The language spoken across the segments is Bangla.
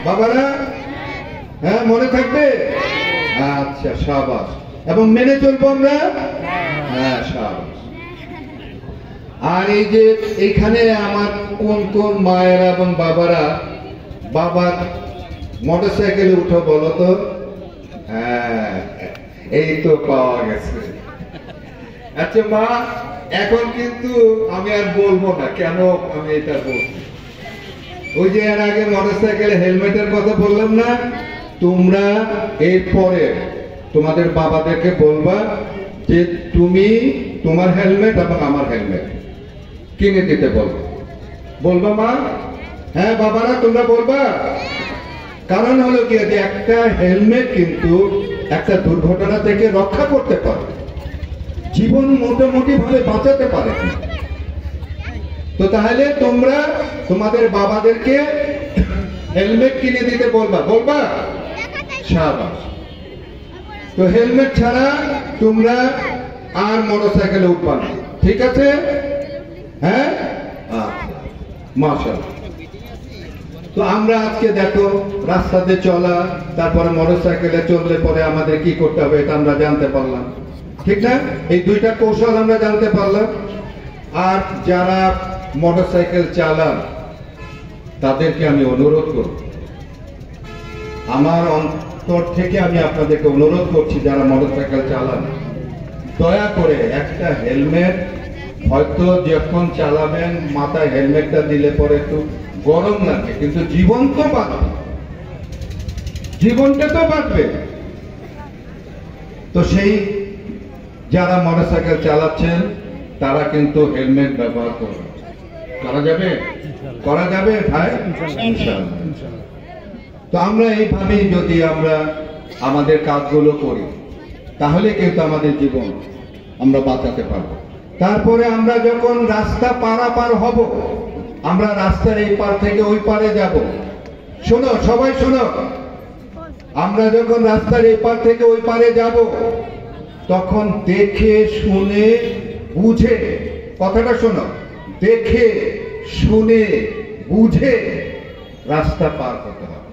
বাবারা? হ্যাঁ, মনে থাকবে? আচ্ছা, শাবাশ। এবং মেনে চলবো আমরা? হ্যাঁ, শাবাশ। আর এই যে এইখানে আমার কোন কোন মায়েরা এবং বাবারা বাবার মোটরসাইকেলে উঠো বলো তো? হ্যাঁ, এই তো পাওয়া গেছে। আচ্ছা মা, এখন কিন্তু আমি আর বলবো না। কেন আমি এটা বলছি? ওই যে এর আগে মোটরসাইকেলে হেলমেটের কথা বললাম না, তোমরা এরপরে তোমাদের বাবাদেরকে বলবা যে তুমি তোমার হেলমেট এবং আমার হেলমেট কিনে দিতে বলবা মা? হ্যাঁ বাবারা, তোমরা বলবা। কারণ হলো কি, যে একটা হেলমেট কিন্তু একটা দুর্ঘটনা থেকে রক্ষা করতে পারে, জীবন মোটামুটি ভাবে বাঁচাতে পারে। তো তাহলে তোমরা তোমাদের বাবাদেরকে হেলমেট কিনে দিতে বলবা? শাবাশ। তো হেলমেট ছাড়া তোমরা আর মোটরসাইকেলে উঠবা না, ঠিক আছে? হ্যাঁ, আচ্ছা, মাশাআল্লাহ। তো আমরা আজকে দেখো রাস্তাতে চলা, তারপরে মোটরসাইকেলে চললে পরে আমাদের কি করতে হবে এটা আমরা জানতে পারলাম, ঠিক না? এই দুইটা কৌশল আমরা জানতে পারলাম। আর যারা মোটরসাইকেল চালান তাদেরকে আমি অনুরোধ করব, আমার অন্তর থেকে আমি আপনাদেরকে অনুরোধ করছি, যারা মোটরসাইকেল চালান দয়া করে একটা হেলমেট, হয়তো যখন চালাবেন মাথায় হেলমেটটা দিলে পরে একটু গরম লাগে, কিন্তু জীবন তো বাঁচবে, জীবনটা তো বাঁচবে। তো সেই যারা মোটরসাইকেল চালাচ্ছেন তারা কিন্তু হেলমেট ব্যবহার করবে। করা যাবে ভাই? ইনশাআল্লাহ। তো আমরা এইভাবেই যদি আমরা আমাদের কাজগুলো করি তাহলে কিন্তু আমাদের জীবন আমরা বাঁচাতে পারবো। তারপরে আমরা যখন রাস্তা পারাপার হব, আমরা রাস্তার এই পার থেকে ওই পারে যাব। শোনো, সবাই শোনো, আমরা যখন রাস্তার এই পার থেকে ওই পারে যাব তখন দেখে শুনে বুঝে, কথাটা শোনো, দেখে শুনে বুঝে রাস্তা পার করতে হবে।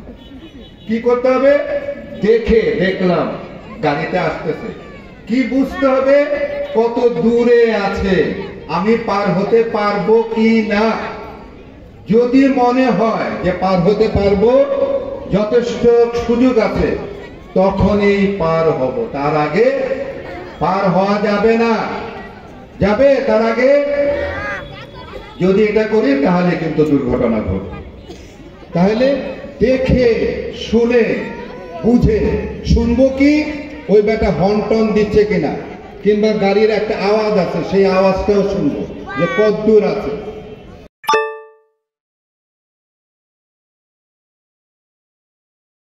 কি করতে হবে? দেখলাম গাড়িতে আসতেছে, কি বুঝতে হবে? কত দূরে আছে, আমি পার হতে পারবো কি না। যদি মনে হয় যে পার হতে পারবো, যথেষ্ট সুযোগ আছে, তখনই পার হব, তার আগে পার হওয়া যাবে না। যাবে তার আগে? যদি এটা করি তাহলে কিন্তু দুর্ঘটনা ঘটবে। তাহলে দেখে শুনে বুঝে, শুনবো কি ওই বেটা হর্ন টন দিচ্ছে কিনা, কিংবা গাড়ির একটা আওয়াজ আছে সেই আওয়াজটাও শুনবো যে কত দূর আছে।